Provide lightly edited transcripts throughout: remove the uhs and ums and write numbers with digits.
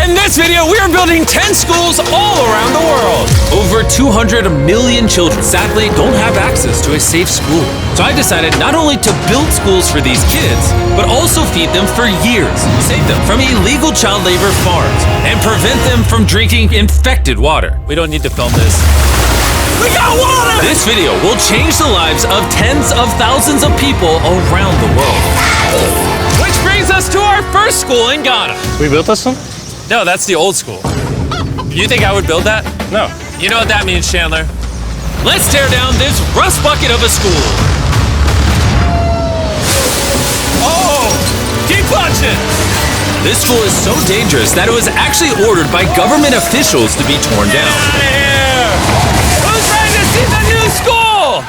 In this video, we are building 10 schools all around the world. Over 200 million children sadly don't have access to a safe school. So I decided not only to build schools for these kids, but also feed them for years, save them from illegal child labor farms, and prevent them from drinking infected water. We don't need to film this. We got water! This video will change the lives of tens of thousands of people around the world. Which brings us to our first school in Ghana. We built this one? No, that's the old school. You think I would build that? No. You know what that means, Chandler? Let's tear down this rust bucket of a school. Oh, keep punching! This school is so dangerous that it was actually ordered by government officials to be torn down. Get out of here! Who's ready to see the new school?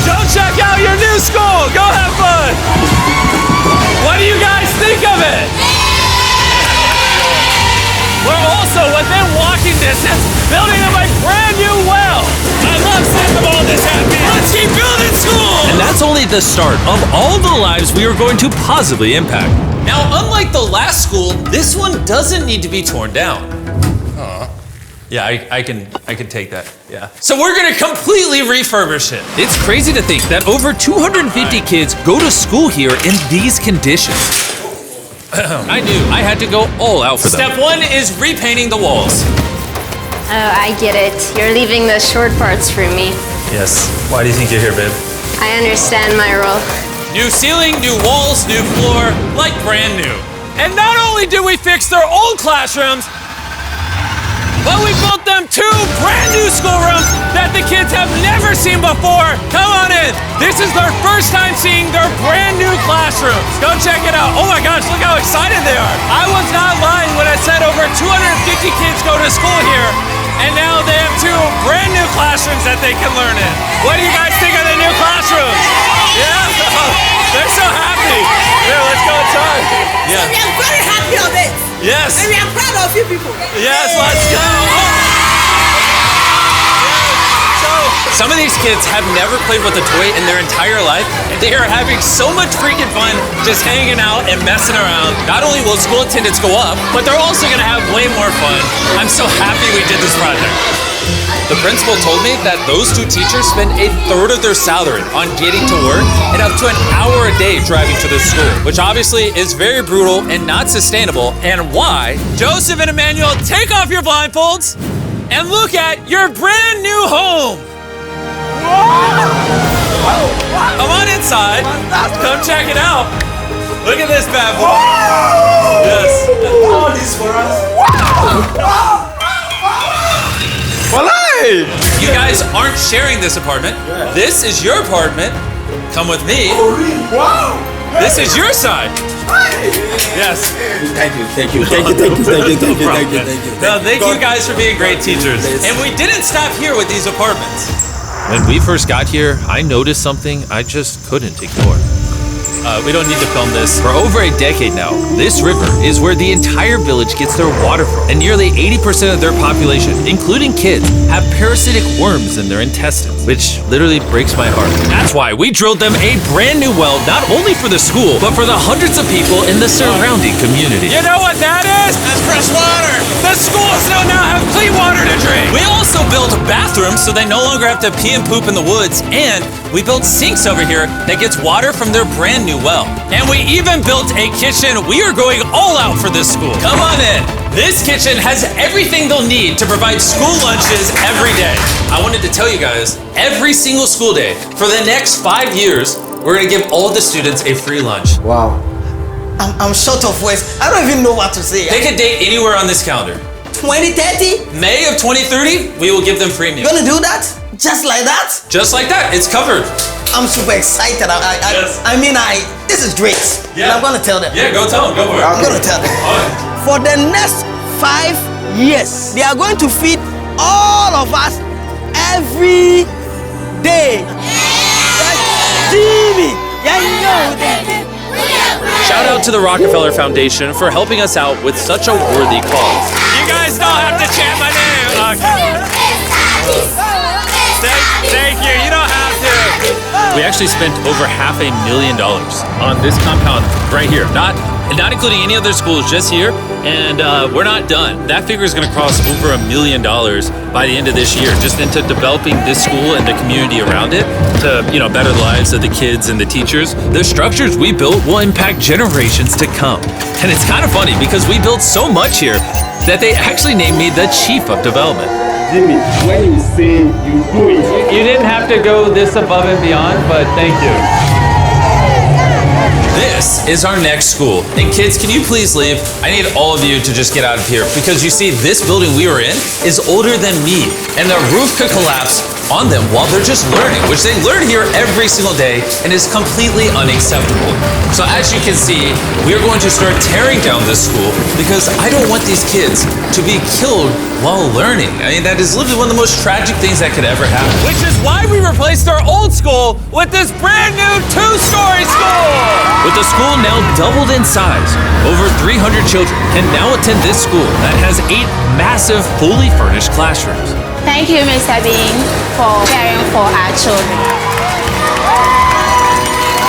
Go check out your new school! Go have fun! What do you guys think of it? We're also within walking distance building them a brand new well. I love seeing them all this happy. Let's keep building schools! And that's only the start of all the lives we are going to positively impact. Now, unlike the last school, this one doesn't need to be torn down. Yeah, I can take that, yeah. So we're gonna completely refurbish it. It's crazy to think that over 250 kids go to school here in these conditions. I knew I had to go all out for them. Step one is repainting the walls. Oh, I get it. You're leaving the short parts for me. Yes, why do you think you're here, babe? I understand my role. New ceiling, new walls, new floor, like brand new. And not only did we fix their old classrooms, but we built them 2 brand new schoolrooms that the kids have never seen before. Come on in. This is their first time seeing their brand new classrooms. Go check it out. Oh my gosh, look how excited they are. I was not lying when I said over 250 kids go to school here, and now they have 2 brand new classrooms that they can learn in. What do you guys think of the new classrooms? Yeah, they're so happy. Here, let's go inside. Yeah. We are very happy of it. Yes. And we are proud of you people. Yes, let's go. So, some of these kids have never played with a toy in their entire life, and they are having so much freaking fun just hanging out and messing around. Not only will school attendance go up, but they're also gonna have way more fun. I'm so happy we did this project. The principal told me that those 2 teachers spend 1/3 of their salary on getting to work and up to an hour a day driving to the school, which obviously is very brutal and not sustainable, and why. Joseph and Emmanuel, take off your blindfolds and look at your brand new home. Come on inside. Come check it out. Look at this bad boy. Yes. All this for us. You guys aren't sharing this apartment. This is your apartment. Come with me. Wow. This is your side. Yes. Thank you. No, thank you guys for being great teachers. And we didn't stop here with these apartments. When we first got here, I noticed something I just couldn't ignore. We don't need to film this. For over a decade now, this river is where the entire village gets their water from. And nearly 80% of their population, including kids, have parasitic worms in their intestines, which literally breaks my heart. That's why we drilled them a brand new well, not only for the school, but for the hundreds of people in the surrounding community. You know what that is? That's fresh water. The schools now have clean water to drink. We also built bathrooms so they no longer have to pee and poop in the woods, and we built sinks over here that gets water from their brand new well. And we even built a kitchen. We are going all out for this school. Come on in. This kitchen has everything they'll need to provide school lunches every day. I wanted to tell you guys, every single school day for the next 5 years, we're gonna give all the students a free lunch. Wow. I'm short of words. I don't even know what to say. Pick a date anywhere on this calendar. 2030? May of 2030, we will give them free meals. You gonna do that? Just like that? Just like that, it's covered. I'm super excited. Yes. This is great. Yeah. And I'm gonna tell them. Yeah, go tell them, go for it. I'm gonna tell them. For the next 5 years, they are going to feed all of us every day. Jimmy, Shout out to the Rockefeller Foundation for helping us out with such a worthy cause. You guys don't have to chant my name. Thank you. You don't have to. We actually spent over $500,000 on this compound right here. Not not including any other schools, just here. And we're not done. That figure is going to cross over $1 million by the end of this year, just into developing this school and the community around it to, better the lives of the kids and the teachers. The structures we built will impact generations to come. And it's kind of funny because we built so much here that they actually named me the Chief of Development. Jimmy, when you say you do it. You didn't have to go this above and beyond, but thank you. This is our next school. And kids, can you please leave? I need all of you to just get out of here because you see, this building we were in is older than me. And the roof could collapse on them while they're just learning, which they learn here every single day and is completely unacceptable. So as you can see, we're going to start tearing down this school because I don't want these kids to be killed while learning. I mean, that is literally one of the most tragic things that could ever happen. Which is why we replaced our old school with this brand new 2-story school! With the school now doubled in size, over 300 children can now attend this school that has 8 massive, fully furnished classrooms. Thank you, Mr. Bean, for caring for our children.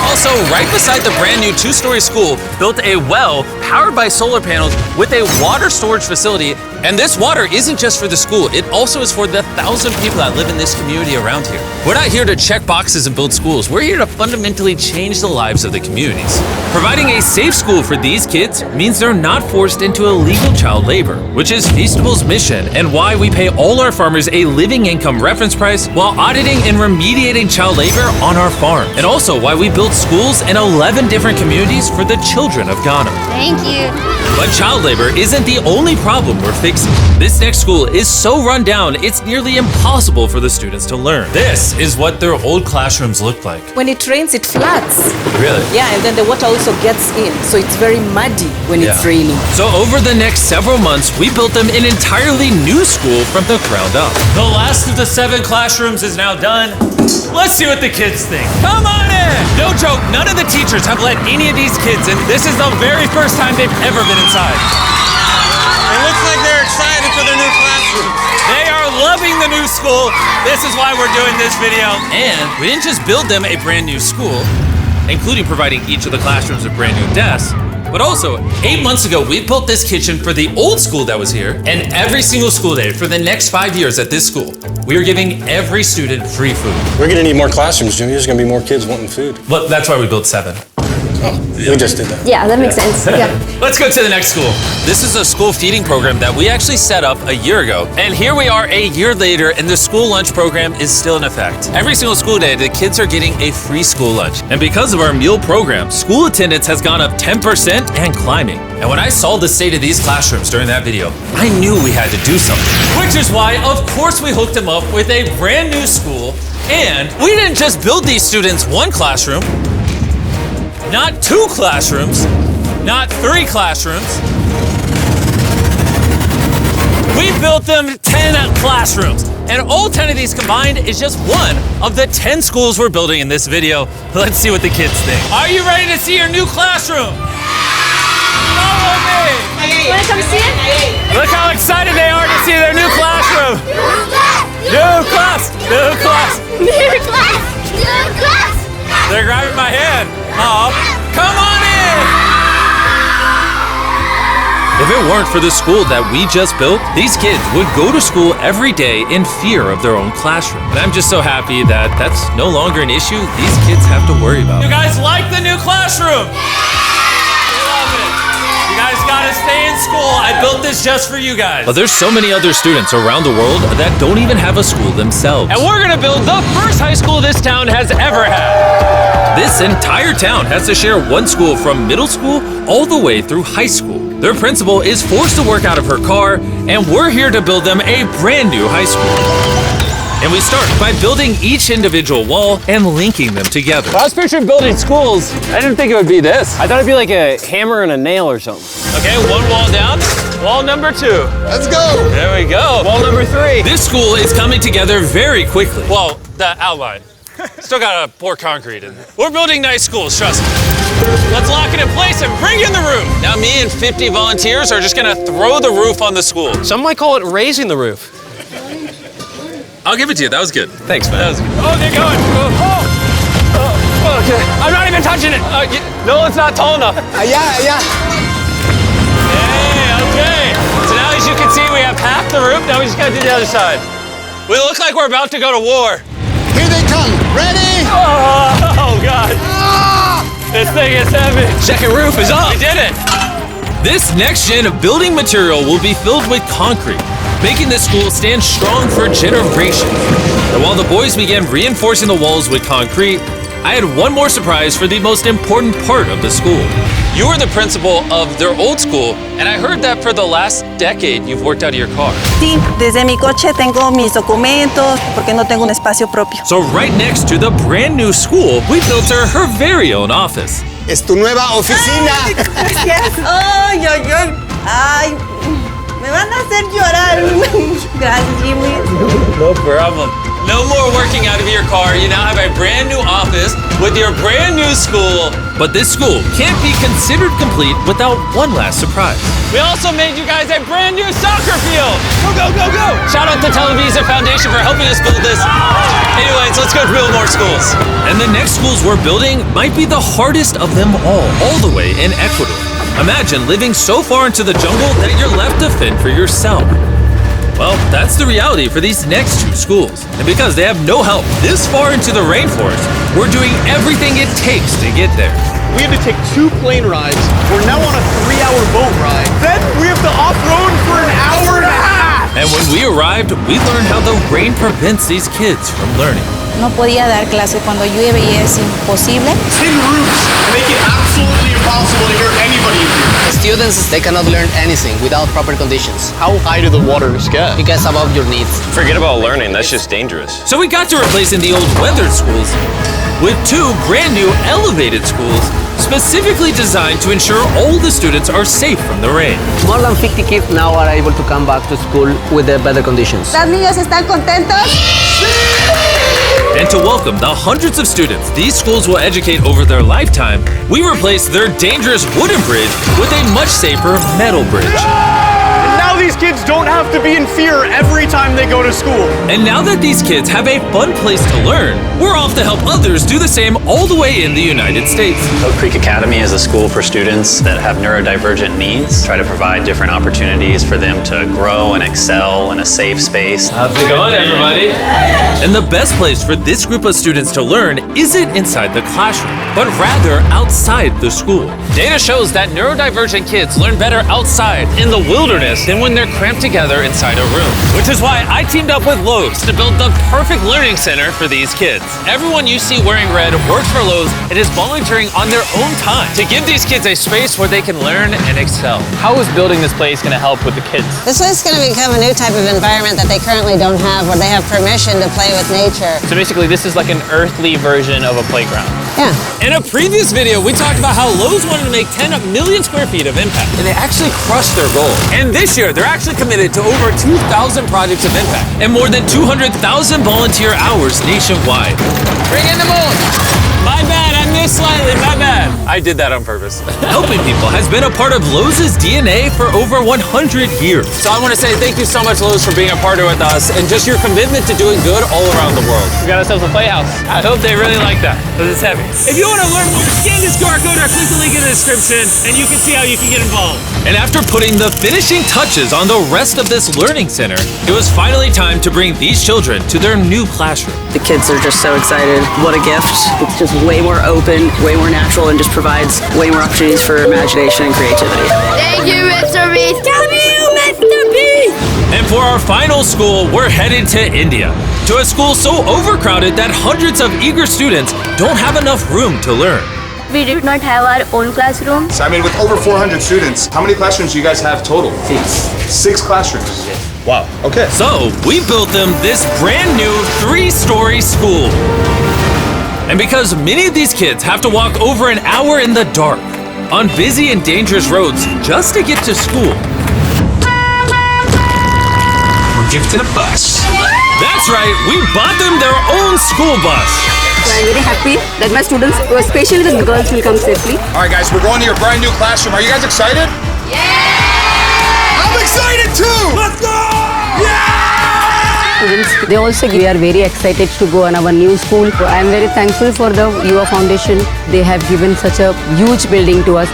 Also, right beside the brand new 2-story school, built a well powered by solar panels with a water storage facility. And this water isn't just for the school, it also is for the 1,000 people that live in this community around here. We're not here to check boxes and build schools, we're here to fundamentally change the lives of the communities. Providing a safe school for these kids means they're not forced into illegal child labor, which is Feastable's mission and why we pay all our farmers a living income reference price while auditing and remediating child labor on our farm. And also why we build schools in 11 different communities for the children of Ghana. Thank you. But child labor isn't the only problem we're facing. This next school is so run down, it's nearly impossible for the students to learn. This is what their old classrooms look like. When it rains, it floods. Really? Yeah, and then the water also gets in, so it's very muddy when it's raining. So over the next several months, we built them an entirely new school from the ground up. The last of the 7 classrooms is now done. Let's see what the kids think. Come on in! No joke, none of the teachers have let any of these kids in. This is the very first time they've ever been inside. It looks like they're excited for their new classroom. They are loving the new school. This is why we're doing this video. And we didn't just build them a brand new school, including providing each of the classrooms with brand new desks, but also 8 months ago, we built this kitchen for the old school that was here, and every single school day for the next 5 years at this school, we are giving every student free food. We're gonna need more classrooms, Jimmy. There's gonna be more kids wanting food. Well, that's why we built 7. Oh, we just did that. Yeah, that makes sense. Yeah. Let's go to the next school. This is a school feeding program that we actually set up a year ago. And here we are a year later, and the school lunch program is still in effect. Every single school day, the kids are getting a free school lunch. And because of our meal program, school attendance has gone up 10% and climbing. And when I saw the state of these classrooms during that video, I knew we had to do something. Which is why, of course, we hooked them up with a brand new school. And we didn't just build these students 1 classroom, not 2 classrooms, not 3 classrooms. We built them 10 classrooms. And all 10 of these combined is just one of the 10 schools we're building in this video. Let's see what the kids think. Are you ready to see your new classroom? Follow me. Wanna come see it? Look how excited they are to see their new classroom. New class, new class. New class! New class! They're grabbing my hand. Oh, come on in! If it weren't for the school that we just built, these kids would go to school every day in fear of their own classroom. And I'm just so happy that that's no longer an issue these kids have to worry about. You guys like the new classroom? Love it. You guys gotta stay in school. I built this just for you guys. But there's so many other students around the world that don't even have a school themselves. And we're gonna build the first high school this town has ever had. This entire town has to share one school from middle school all the way through high school. Their principal is forced to work out of her car, and we're here to build them a brand new high school. And we start by building each individual wall and linking them together. I was picturing building schools. I didn't think it would be this. I thought it'd be like a hammer and a nail or something. Okay, 1 wall down. Wall number 2. Let's go! There we go. Wall number 3. This school is coming together very quickly. Well, the outline. Still gotta pour concrete in. We're building nice schools, trust me. Let's lock it in place and bring in the roof. Now me and 50 volunteers are just gonna throw the roof on the school. Some might call it raising the roof. I'll give it to you, that was good. Thanks, man. That was good. Oh, they're going. Oh. Okay, I'm not even touching it. No, it's not tall enough. Allá. Hey, okay. So now as you can see, we have half the roof. Now we just gotta do the other side. We look like we're about to go to war. Here they come. Ready? Oh God. This thing is heavy. Second roof is up. We did it. This next gen of building material will be filled with concrete, making this school stand strong for generations. And while the boys began reinforcing the walls with concrete, I had one more surprise for the most important part of the school. You were the principal of their old school, and I heard that for the last decade you've worked out of your car. Sí, desde mi coche tengo mis documentos porque no tengo un espacio propio. So right next to the brand new school, we built her very own office. Es tu nueva oficina. Gracias. Ay, me van a hacer llorar. Gracias, Jimmy. No problem. No more working out of your car. You now have a brand new office with your brand new school. But this school can't be considered complete without one last surprise. We also made you guys a brand new soccer field. Go, go, go, go. Shout out to Televisa Foundation for helping us build this. Anyways, let's go build more schools. And the next schools we're building might be the hardest of them all the way in Ecuador. Imagine living so far into the jungle that you're left to fend for yourself. Well, that's the reality for these next two schools. And because they have no help this far into the rainforest, we're doing everything it takes to get there. We had to take 2 plane rides. We're now on a 3-hour boat ride. Then we have to off-road for an hour and a half. And when we arrived, we learned how the rain prevents these kids from learning. No podía dar clase cuando llueve y es imposible. Tin roofs make it absolutely impossible to hear anybody in here. Students, they cannot learn anything without proper conditions. How high do the waters get? It gets above your needs. Forget about learning, that's just dangerous. So we got to replacing the old weathered schools with 2 brand new elevated schools specifically designed to ensure all the students are safe from the rain. More than 50 kids now are able to come back to school with the better conditions. ¿Los niños están contentos? And to welcome the hundreds of students these schools will educate over their lifetime, we replaced their dangerous wooden bridge with a much safer metal bridge. Now these kids don't have to be in fear every time they go to school. And now that these kids have a fun place to learn, we're off to help others do the same all the way in the United States. Oak Creek Academy is a school for students that have neurodivergent needs. Try to provide different opportunities for them to grow and excel in a safe space. How's it going, everybody? And the best place for this group of students to learn isn't inside the classroom, but rather outside the school. Data shows that neurodivergent kids learn better outside in the wilderness than when they're cramped together inside a room. Which is why I teamed up with Lowe's to build the perfect learning center for these kids. Everyone you see wearing red works for Lowe's and is volunteering on their own time to give these kids a space where they can learn and excel. How is building this place going to help with the kids? This is going to become a new type of environment that they currently don't have, where they have permission to play with nature. So basically, this is like an earthly version of a playground. Yeah. In a previous video, we talked about how Lowe's wanted to make 10 million square feet of impact, and they actually crushed their goal. And this year, they're actually committed to over 2,000 projects of impact and more than 200,000 volunteer hours nationwide. Bring in the moon! My bad, I missed slightly, my bad. I did that on purpose. Helping people has been a part of Lowe's DNA for over 100 years. So I want to say thank you so much, Lowe's, for being a partner with us and just your commitment to doing good all around the world. We got ourselves a playhouse. I hope they really like that, because it's heavy. If you want to learn more, scan this QR code or click the link in the description, and you can see how you can get involved. And after putting the finishing touches on the rest of this learning center, it was finally time to bring these children to their new classroom. The kids are just so excited. What a gift. It's just way more open, way more natural, and just provides way more opportunities for imagination and creativity. Thank you, Mr. Beast. Thank you, Mr. Beast. And for our final school, we're headed to India, to a school so overcrowded that hundreds of eager students don't have enough room to learn. We did not have our own classroom. So I mean, with over 400 students, how many classrooms do you guys have total? 6 classrooms. Wow. Okay. So we built them this brand new 3-story school. And because many of these kids have to walk over an hour in the dark on busy and dangerous roads just to get to school, We're gifted a bus. that's right, we bought them their own school bus. So I'm very happy that my students, especially the girls, will come safely. All right, guys, we're going to your brand new classroom. Are you guys excited? Yeah! I'm excited too! Let's go! Yeah! students. They also, we are very excited to go on our new school. I am very thankful for the UA Foundation. They have given such a huge building to us.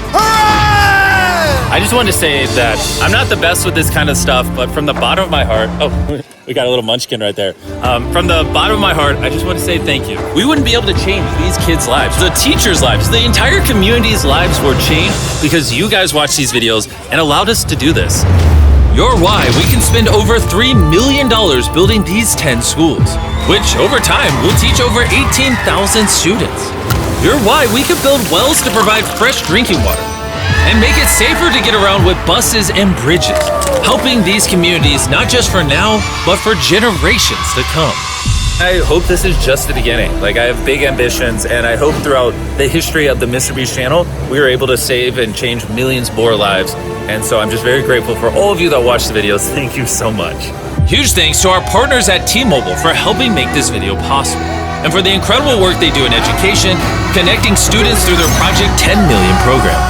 I just wanted to say that I'm not the best with this kind of stuff, but from the bottom of my heart, oh, we got a little munchkin right there. From the bottom of my heart, I just want to say thank you. We wouldn't be able to change these kids' lives, the teachers' lives, the entire community's lives were changed because you guys watched these videos and allowed us to do this. You're why we can spend over $3 million building these 10 schools, which over time will teach over 18,000 students. You're why we could build wells to provide fresh drinking water and make it safer to get around with buses and bridges, helping these communities not just for now, but for generations to come. I hope this is just the beginning. Like, I have big ambitions, and I hope throughout the history of the Mr. Beast channel, we are able to save and change millions more lives. And so I'm just very grateful for all of you that watch the videos. Thank you so much. Huge thanks to our partners at T-Mobile for helping make this video possible, and for the incredible work they do in education, connecting students through their Project 10 Million program.